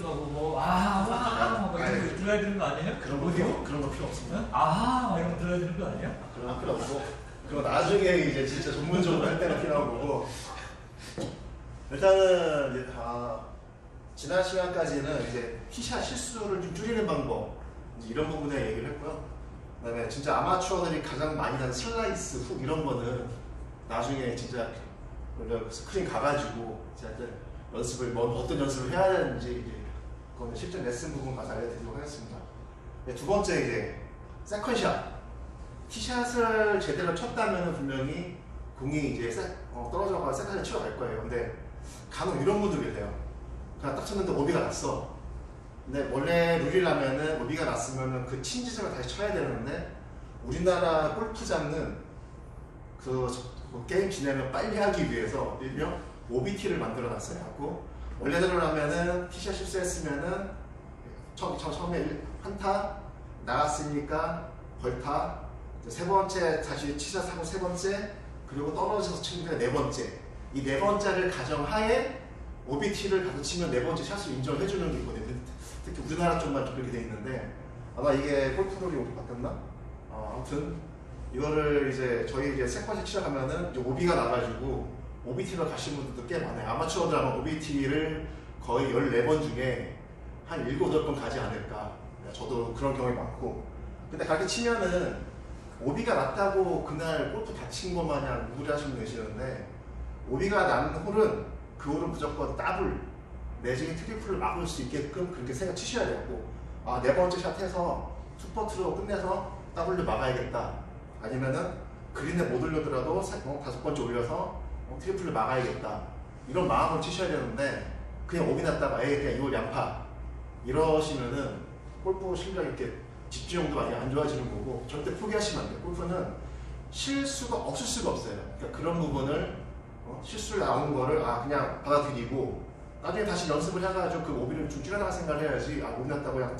하고 뭐 막 이런 거 들어야 되는 거 아니에요? 그런 거 필요 없습니다. 막 이런 거 들어야 되는 거 아니에요? 그런 거 필요 없고 그거 나중에 이제 진짜 전문적으로 할 때는 필요한 거고 일단은 이제 지난 시간까지는 이제 티샷 실수를 좀 줄이는 방법 이제 이런 부분에 얘기를 했고요. 그다음에 진짜 아마추어들이 가장 많이 하는 슬라이스 훅 이런 거는 나중에 진짜 스크린 가가지고 제가 연습을 어떤 연습을 해야 되는지 이제 그거는 실전 레슨 부분 가서 알려드리도록 하겠습니다. 네, 두 번째 이제 세컨샷 티샷을 제대로 쳤다면 분명히 공이 이제 떨어져가 세컨샷 치러 갈 거예요. 근데 간혹 이런 분들 계세요. 그냥 딱 쳤는데 오비가 났어. 근데 원래 룰이라면은 오비가 났으면은 그 친 지점을 다시 쳐야 되는데 우리나라 골프장은 그 게임 진행을 빨리 하기 위해서 일명 OBT를 만들어 놨어요. 하고 원래대로라면은 티샷 실수했으면은 처음에 한타 나갔으니까 벌타 세 번째 다시 티샷하고 세 번째 그리고 떨어져서 치는 게 네 번째 이 네 번째를 가정하에 OBT를 가서 치면 네 번째 샷을 인정을 해주는 게 있거든요. 특히 우리나라 쪽만 좀 그렇게 돼 있는데 아마 이게 골프룰이 바뀌었나? 아무튼 이거를 이제 저희 이제 세컨샷 치러 가면은 이제 오비가 나가지고 OBT를 가신 분들도 꽤 많아요. 아마추어들 아마 OBT를 거의 14번 중에 한 7, 8번 가지 않을까. 저도 그런 경험이 많고. 근데 그렇게 치면은 오비가 났다고 그날 골프 다친 것 마냥 우울해하시는 분 계시는데 오비가 난 홀은 그 홀은 무조건 더블 내지는 트리플을 막을 수 있게끔 그렇게 생각 치셔야 되고 네 번째 샷 해서 투퍼트로 끝내서 더블로 막아야겠다. 아니면은 그린에 못 올려더라도 다섯 번째 올려서 트리플을 막아야겠다. 이런 마음을 치셔야 되는데 그냥 오비 났다가 그냥 이걸 양파 이러시면은 골프 실력이 이렇게 집중력도 많이 안 좋아지는 거고 절대 포기하시면 안 돼요. 골프는 실수가 없을 수가 없어요. 그러니까 그런 부분을 실수를 나온 거를 그냥 받아들이고 나중에 다시 연습을 해가지고 그 오비를 좀 줄여나갈 생각을 해야지 오비 났다고 그냥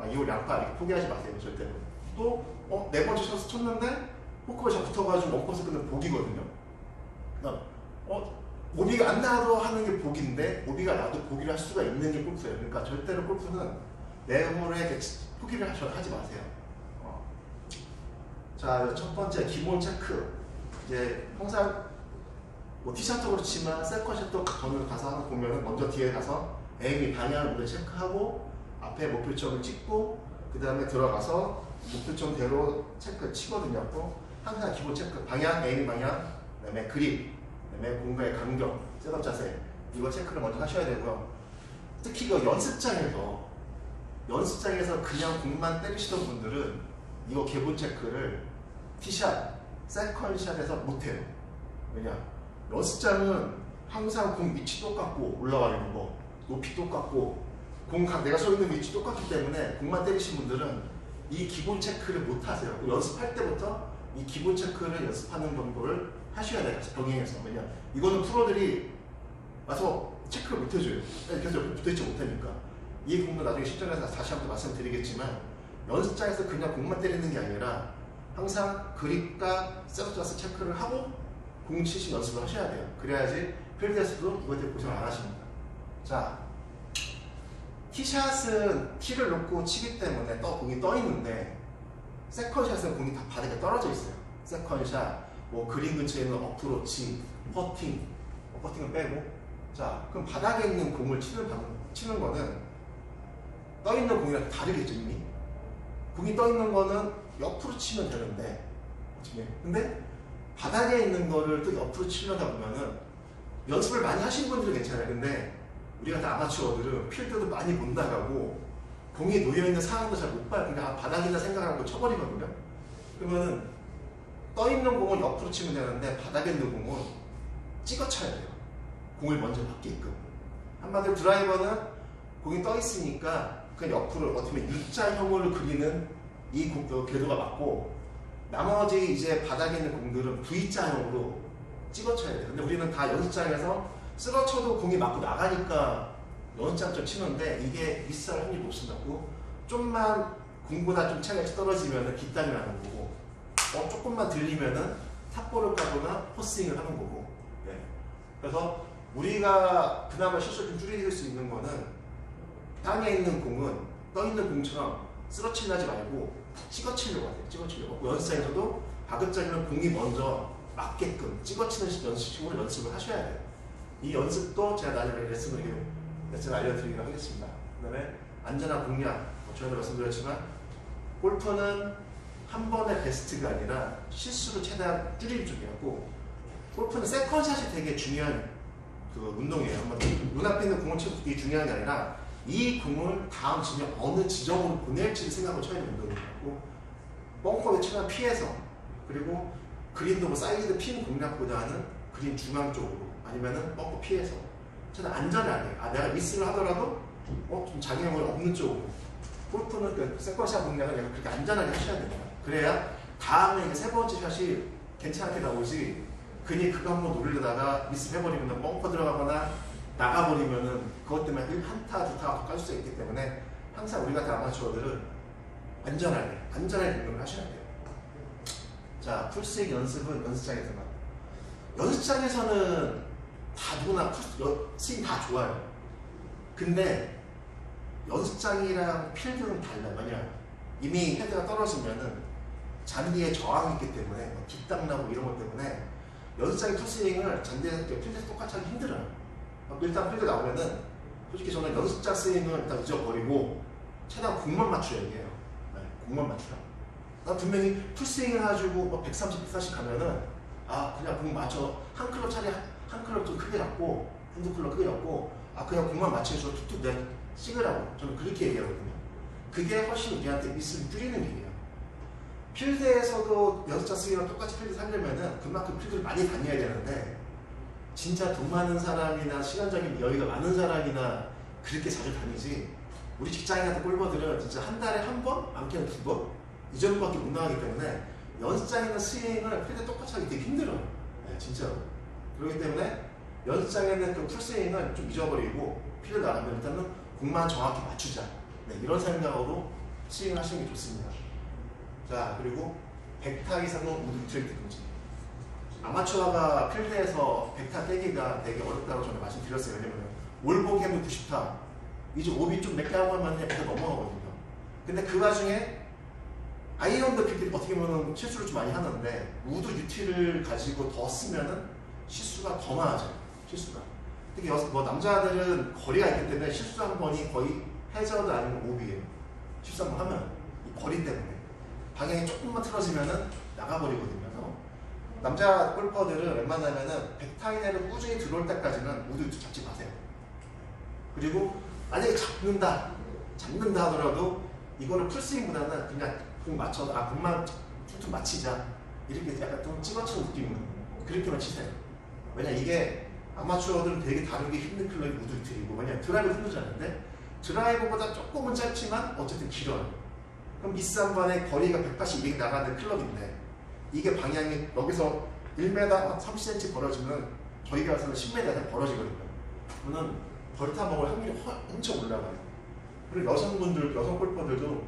이걸 양파 이렇게 포기하지 마세요. 절대로. 또 네 번째 샷을 쳤는데 포크가 잘 붙어가지고 원코스 끝은 복이거든요. 그다음 오비가 안 나도 하는 게 복인데 오비가 나도 보기를 할 수가 있는 게 골프예요. 그러니까 절대로 골프는 내 홀에 포기를 하지 마세요. 자, 첫 번째 기본 체크. 이제 항상 티샷도 그렇지만 세컨샷도 저는 가서 하나 보면은 먼저 뒤에 가서 에임이 방향을 먼저 체크하고 앞에 목표점을 찍고 그 다음에 들어가서 목표점대로 체크 치거든요. 또 항상 기본 체크 방향, 에임 방향, 그 다음에 그립, 그 다음에 공간의 간격, 셋업 자세 이거 체크를 먼저 하셔야 되고요. 특히 그 연습장에서 그냥 공만 때리시던 분들은 이거 기본 체크를 티샷, 세컨샷에서 못해요. 왜냐? 연습장은 항상 공 위치 똑같고 올라와 있는 거, 높이 똑같고 내가 서 있는 위치 똑같기 때문에 공만 때리신 분들은 이 기본 체크를 못 하세요. 연습할 때부터 이 기본 체크를 연습하는 정도를 하셔야 돼요. 병행해서. 왜냐? 이거는 프로들이 와서 체크를 못 해줘요. 계속 붙어있지 못하니까. 이 공도 나중에 실전에서 다시 한번 말씀드리겠지만 연습장에서 그냥 공만 때리는 게 아니라 항상 그립과 셋업자스 체크를 하고 공 치신 연습을 하셔야 돼요. 그래야지 필드에서도 이거에 대해 고생을 안 하십니다. 자, 티샷은 티를 놓고 치기 때문에 공이 떠 있는데 세컨샷은 공이 다 바닥에 떨어져 있어요. 세컨샷, 그린 근처에 있는 어프로치, 퍼팅을 빼고 자, 그럼 바닥에 있는 공을 치는 거는 떠 있는 공이랑 다르겠죠, 이미? 공이 떠 있는 거는 옆으로 치면 되는데 근데 바닥에 있는 거를 또 옆으로 치려다 보면은 연습을 많이 하신 분들은 괜찮아요. 근데 우리 같은 아마추어들은 필드도 많이 못 나가고 공이 놓여있는 상황도 잘 못 봐요. 그냥 바닥이다 생각하고 쳐버리거든요. 그러면은 떠 있는 공은 옆으로 치면 되는데 바닥에 있는 공은 찍어 쳐야 돼요. 공을 먼저 받게끔. 한마디로 드라이버는 공이 떠 있으니까 그냥 옆으로 어떻게 보면 U자형으로 그리는 이 궤도가 맞고 나머지 이제 바닥에 있는 공들은 V자형으로 찍어 쳐야 돼요. 근데 우리는 다 연습장에서 쓸어 쳐도 공이 맞고 나가니까 연습장처럼 치는데 이게 미스할 확률이 높습니다. 좀만 공보다 좀 차이가 떨어지면 뒷땅이 나는 거고 조금만 들리면은 탑볼을 까거나 포스윙을 하는 거고 그래서 우리가 그나마 실수를 좀 줄일 수 있는 거는 땅에 있는 공은 떠 있는 공처럼 쓰러치려지 말고 찍어치려고 하세요. 찍어치려고. 연습장에서도 가급적이면 공이 먼저 맞게끔 찍어치는 연습식으로 연습을 하셔야 돼요. 이 연습도 제가 나중에 레슨을 알려드리도록 하겠습니다. 그 다음에 안전한 공략, 전에도 말씀드렸지만 골프는 한 번의 베스트가 아니라 실수를 최대한 줄이는 쪽이었고, 골프는 세컨샷이 되게 중요한 그 운동이에요. 눈앞에 있는 공을 치고 이게 중요한 게 아니라 이 공을 다음 지점 어느 지점으로 보낼지를 생각을 쳐야 되는 운동이고, 벙커에 최대한 피해서, 그리고 그린도 뭐 사이드 핀 공략보다는 그린 중앙 쪽으로 아니면은 벙커 피해서 최대한 안전하게, 내가 미스를 하더라도 좀 장애물 없는 쪽으로. 골프는 그 세컨샷 공략을 내가 그렇게 안전하게 하셔야 됩니다. 그래야 다음에 이제 세 번째 샷이 괜찮게 나오지, 괜히 그거 한번 노리려다가 미스해버리면 벙커 들어가거나 나가버리면은 그것 때문에 한타, 두타가 깔 수 있기 때문에 항상 우리 같은 아마추어들은 안전하게 운동을 하셔야 돼요. 자, 풀스윙 연습은 연습장에서만. 연습장에서는 다 누구나 스윙 다 좋아요. 근데 연습장이랑 필드는 달라요. 왜냐, 이미 헤드가 떨어지면은 잔디에 저항이 있기 때문에 뒷땅 나고 이런 것 때문에 연습장의 풀스윙을 잔디에서 필드에서 똑같이 하기 힘들어요. 일단 필드 나오면은 솔직히 저는 연습장 스윙을 일단 잊어버리고 최대한 공만 맞추려 얘기해요. 공만 맞추라. 나 분명히 풀스윙을 해가지고 뭐 130, 140 가면은 그냥 공 맞춰 한 클럽 차례 한 클럽 좀 크게 잡고 한두 클럽 크게 잡고 그냥 공만 맞춰서 툭툭 내 찍으라고 저는 그렇게 얘기하거든요. 그게 훨씬 우리한테 미스를 줄이는 얘기예요. 필드에서도 연습장 스윙이랑 똑같이 필드 살려면은 그만큼 필드를 많이 다녀야 되는데, 진짜 돈 많은 사람이나 시간적인 여유가 많은 사람이나 그렇게 자주 다니지, 우리 직장인 같은 골퍼들은 진짜 한 달에 한 번, 많게는 두 번, 이 정도밖에 못 나가기 때문에 연습장에는 스윙을 필드 똑같이 하기 되게 힘들어요. 네, 진짜로. 그렇기 때문에 연습장에는 그 풀스윙을 좀 잊어버리고 필드 나가면 일단은 공만 정확히 맞추자. 네, 이런 생각으로 스윙을 하시는 게 좋습니다. 자, 그리고 100타 이상은 우드 트랙 금지. 아마추어가 필드에서 100타 깨기가 되게 어렵다고 저는 말씀드렸어요. 왜냐면 올보기 하면 90타, 이제 오비 좀 몇 개 하고 하면 100타 넘어가거든요. 근데 그 와중에 아이언도 그렇게 어떻게 보면 실수를 좀 많이 하는데, 우드 유티를 가지고 더 쓰면은 실수가 더 많아져요. 실수가. 특히 뭐 남자들은 거리가 있기 때문에 실수 한 번이 거의 해저드 아니면 오비예요. 실수 한 번 하면 이 거리 때문에 방향이 조금만 틀어지면은 나가버리거든요. 남자 골퍼들은 웬만하면은 100타 이내로 꾸준히 들어올 때까지는 우드 유티 잡지 마세요. 그리고 만약에 잡는다 하더라도 이거를 풀스윙보다는 그냥 공 맞춰서 공만 툭툭 맞히자, 이렇게 약간 좀 찍어치는 느낌으로 그렇게만 치세요. 왜냐, 이게 아마추어들은 되게 다루기 힘든 클럽이 우드 유티이고, 왜냐 드라이브 힘들지 않은데 드라이브보다 조금은 짧지만 어쨌든 길어요. 그럼 미스 한 번에 거리가 180, 200 나가는 클럽인데, 이게 방향이 여기서 1m 30cm 벌어지면 저희가 가서는 10m 벌어지거든요. 그러면 벌타 먹을 확률이 엄청 올라가요. 그리고 여성 골퍼들도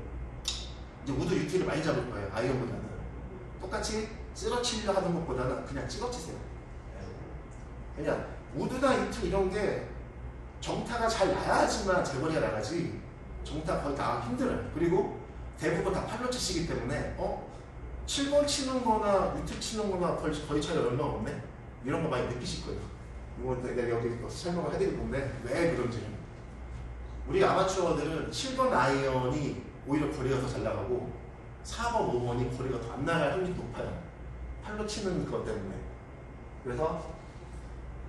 이제 우드 유티를 많이 잡을 거예요. 아이언보다는. 똑같이 쓰러치려 하는 것보다는 그냥 찍어치세요. 그냥 우드나 유티 이런 게 정타가 잘 나야지만 제거리가 나가지, 정타 거의 다 힘들어요. 그리고 대부분 다 팔로 치시기 때문에 7번 치는 거나 유티 치는 거나 거의 차이 얼마 없네? 이런 거 많이 느끼실 거예요. 이건 내가 여기 설명을 해드릴 건데 왜 그런지는. 우리 아마추어들은 7번 아이언이 오히려 거리가 더 잘 나가고 4번, 5번이 거리가 더 안 나갈 확률이 높아요. 팔로 치는 것 때문에. 그래서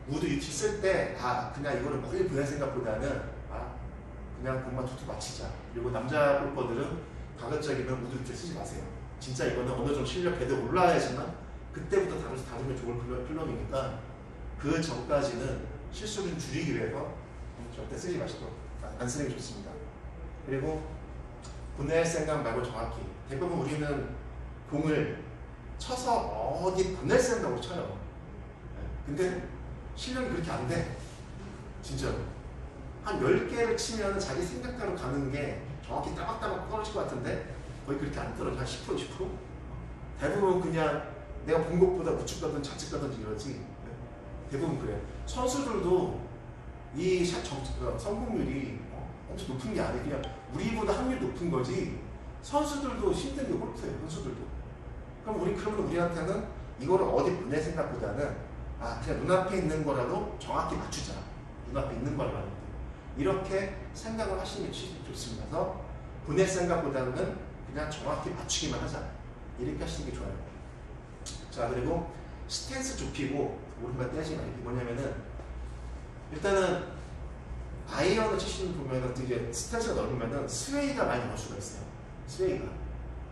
우드 유티 쓸 때 그냥 이거를 멀리 보낼 생각보다는 그냥 공만 툭툭 맞히자. 그리고 남자 골퍼들은 가급적이면 우드 유티 쓰지 마세요. 진짜 이거는 어느 정도 실력 배도 올라야지만 그때부터 다루면 좋을 클럽이니까 그 전까지는 실수를 줄이기 위해서 절대 쓰지 마시도록, 안 쓰는 게 좋습니다. 그리고 보낼 생각 말고 정확히, 대부분 우리는 공을 쳐서 어디 보낼 생각으로 쳐요. 근데 실력이 그렇게 안 돼. 진짜로. 한 10개를 치면 자기 생각대로 가는 게 정확히 따박따박 떨어질 것 같은데 거의 그렇게 안 떨어져. 한 10%, 20%? 대부분 그냥 내가 본 것보다 우측 가든지 좌측 가든지 이러지. 대부분 그래요. 선수들도 이 샷 성공률이 엄청 높은 게 아니에요. 그냥 우리보다 확률이 높은 거지 선수들도 힘든 게 골프예요. 선수들도. 그럼 그러면 우리한테는 이거를 어디 보낼 생각보다는 그냥 눈앞에 있는 거라도 정확히 맞추자. 눈앞에 있는 거라도. 이렇게 생각을 하시는 게 좋습니다. 그래서 보낼 생각보다는 그냥 정확히 맞추기만 하자. 이렇게 하시는 게 좋아요. 자, 그리고 스탠스 좁히고 오른발 떼지 말기. 뭐냐면은 일단은 아이언을 치시는 보면은 이제 스탠스가 넓으면은 스웨이가 많이 나올 수가 있어요. 스웨이가.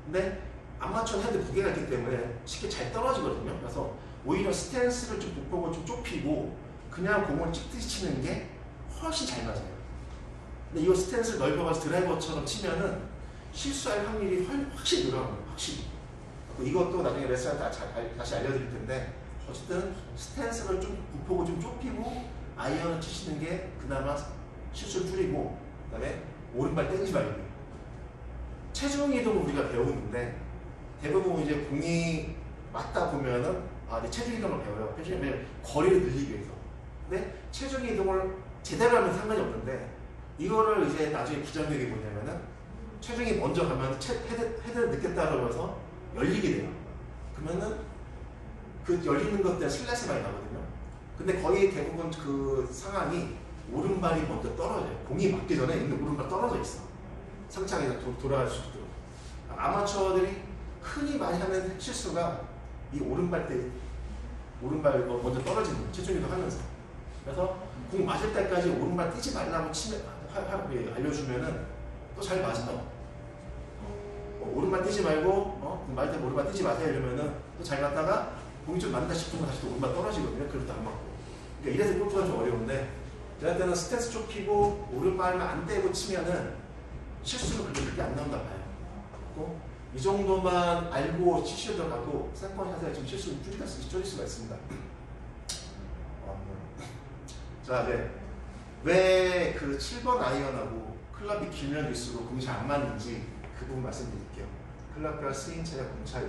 근데 아마추어 헤드 무게가 있기 때문에 쉽게 잘 떨어지거든요. 그래서 오히려 스탠스를 좀 보고 좀 좁히고 그냥 공을 찍듯이 치는 게 훨씬 잘 맞아요. 근데 이 스탠스를 넓어가지고 드라이버처럼 치면은 실수할 확률이 확실히 늘어나요. 확실히. 이것도 나중에 레슨할 때 다시 알려드릴 텐데 어쨌든 스탠스를 좀 부폭을 좀 좁히고 아이언을 치시는 게 그나마 실수를 줄이고 그 다음에 오른발 땡기지 말고 체중 이동을 우리가 배우는데 대부분 이제 공이 맞다 보면은 이제 체중 이동을 배워요. 왜냐면 거리를 늘리기 위해서. 근데 체중 이동을 제대로 하면 상관이 없는데 이거를 이제 나중에 부작용이 뭐냐면은 체중이 먼저 가면 헤드를 늦게 따라오면서 열리게 돼요. 그러면은 그 열리는 것 때문에 슬랫이 많이 나거든요. 근데 거의 대부분 그 상황이 오른발이 먼저 떨어져요. 공이 맞기 전에 이미 오른발 떨어져 있어. 상창에서 돌아갈 수 있도록. 아마추어들이 흔히 많이 하는 실수가 이 오른발 먼저 떨어지는 체중이동 하면서. 그래서 공 맞을 때까지 오른발 뛰지 말라고 알려주면은 또 잘 맞아요. 오른발 뛰지 말고 맞을 때 오른발 뛰지 마세요 이러면은 또 잘 갔다가 공이 좀 맞다 싶으면 다시 또 오른발 떨어지거든요. 그래도 안 맞고. 그러니까 이래서 골프가 좀 어려운데 제가 때는 스탠스 좁히고 오른발만 안 떼고 치면은 실수는 그렇게 안 나온다 봐요. 이 정도만 알고 치시더라도 세컨샷에 지금 실수를 줄일 수가 있습니다. 자, 왜 그 7번 아이언하고 클럽이 길면 길수록 공이 잘 안 맞는지 그 부분 말씀드릴게요. 클럽과 스윙 차이와 공 차이.